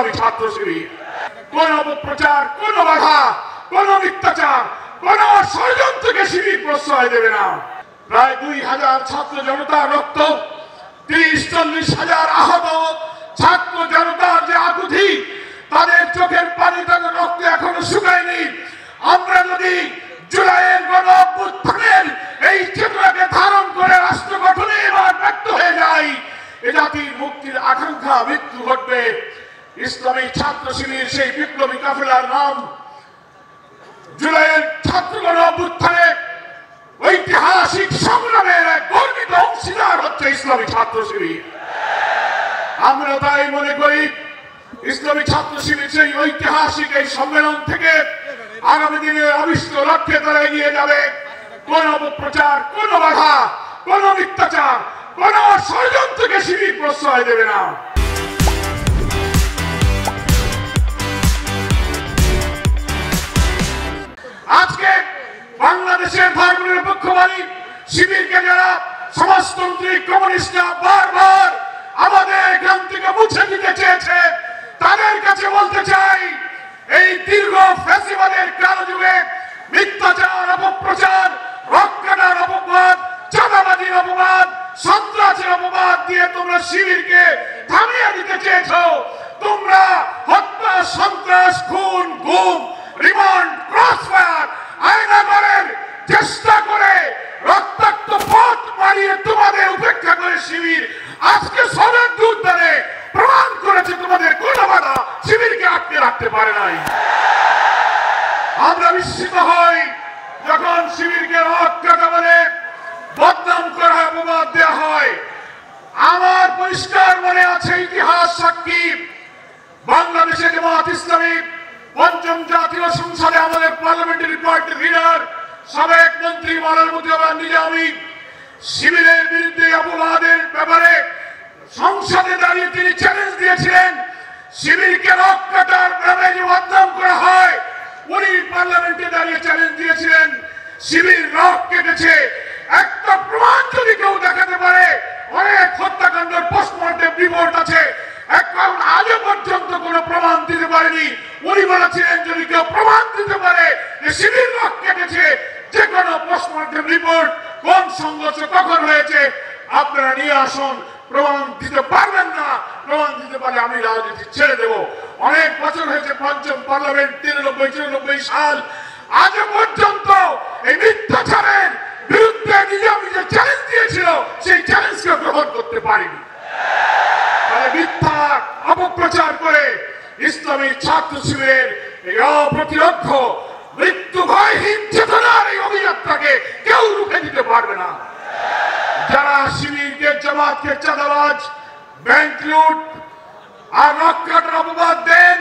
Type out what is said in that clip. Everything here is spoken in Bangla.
ইসলামী ছাত্র শিবির কোন অপপ্রচার, কোন বাধা, কোন মিথ্যাচার, কোন ষড়যন্ত্রকে শিবির প্রশ্রয় দেবে না। প্রায় 2000 ছাত্র জনতার রক্ত, 30-40 হাজার আহত ছাত্র জনতার যে আকুতি, তাদের চোখের পানি, তাদের রক্ত এখনো শুকায়নি। আমরা যদি জুলাইয়ের গণ অভ্যুত্থানের এই চেতনাকে ধারণ করে রাষ্ট্র গঠনে এবার ব্যর্থ হয়ে যাই, এ জাতির মুক্তির আকাঙ্ক্ষা মৃত্যু ঘটবে। ইসলামী ছাত্র শিবির সেই বিপ্লবী কাফেলার নাম। জুলাইয়ের ছাত্র গণ অভ্যুত্থানে ঐতিহাসিক সংগ্রামের এক গর্বিত অংশীদার হচ্ছে ইসলামী ছাত্র শিবির। আমরা তাই মনে করি ইসলামী ছাত্র শিবির সেই ঐতিহাসিক এই সম্মেলন থেকে আগামী দিনে অভিষ্ট লক্ষ্যে তারা এগিয়ে যাবে। কোন অপপ্রচার, কোন বাধা, কোন মিথ্যাচার, কোন ষড়যন্ত্রকে শিবির প্রশ্রয় দেবে না। আজকে বাংলাদেশের ধর্মনিরপেক্ষবাদী শিবিরকে যারা সমাজতান্ত্রিক কমিউনিস্টরা বারবার আমাদের এখান থেকে মুছে দিতে চেয়েছে, তাদের কাছে বলতে চাই, এই দীর্ঘ ফ্যাসিবাদের কালো যুগে মিথ্যাচার, অপপ্রচার, রক্তদান অপবাদ, চাঁদাবাজির অপবাদ, সন্ত্রাসের অপবাদ দিয়ে তোমরা শিবিরকে থামিয়ে দিতে চেয়েছ। তোমরা হত্যা, সন্ত্রাস, খুন, গুম, রিমান্ড, ক্রসফায়ার, আয়নাঘরের চেষ্টা করে রক্তাক্ত পথ মারিয়ে তোমাদের উপেক্ষা করে শিবির আজকে সবের দুধ ধরে প্রমাণ করেছে তোমাদের কোনো বাধা শিবিরকে আটকে রাখতে পারে নাই। আমরা বিস্মিত হই যখন শিবিরকে রক্ষা বলে বদনাম করা হয়, অপবাদ দেওয়া হয়। আমার পরিষ্কার মনে আছে, ইতিহাস সাক্ষী, বাংলাদেশের জামাত ইসলামী পঞ্চম জাতীয় সংসদে আমাদের পার্লামেন্টারি পার্টির লিডার সাবেক মন্ত্রী মাওলানা মুজিবুর নিজামী শিবিরের বিরুদ্ধে অপবাদের ব্যাপারে সংসদে দাঁড়িয়ে তিনি চ্যালেঞ্জ দিয়েছিলেন, শিবিরকে রক্ষাটার নামে যে বদনাম করা হয়, উনি পার্লামেন্টে দাঁড়িয়ে চ্যালেঞ্জ দিয়েছিলেন শিবির রক কেটেছে। একটা প্রমাণ যদি কেউ দেখাতে পারে, অনেক হত্যাকাণ্ডের পোস্টমর্টেম রিপোর্ট আছে, এখন আজও পর্যন্ত কোনো প্রমাণ দিতে পারেনি। উনি বলেছিলেন যদি কেউ প্রমাণ দিতে পারে যে শিবির রক কেটেছে, যে কোনো পোস্টমর্টেম রিপোর্ট, কোন সংঘর্ষ কখন হয়েছে, আপনারা নিয়ে আসুন। প্রমাণ দিতে পারবেন না, প্রমাণ দিতে পারলে আমি রাজনীতি ছেড়ে দেব। অনেক বছর হয়েছে, পঞ্চম পার্লামেন্ট 93-94 সাল, আজও পর্যন্ত এই মিথ্যাচারের বিরুদ্ধে নিজামী যে চ্যালেঞ্জ দিয়েছিল, সেই চ্যালেঞ্জকে গ্রহণ করতে পারিনি। মিথ্যা অপপ্রচার করে ইসলামী ছাত্র শিবিরের এই অপ্রতিরোধ্য মৃত্যু ভয়হীন চেতনার এই অভিযাত্রাকে কেউ রুখে দিতে পারবে না। যারা শিবিরকে, জামাতকে চাঁদাবাজ, ব্যাংক লুট আর রক্ষাটার অপবাদ দেন,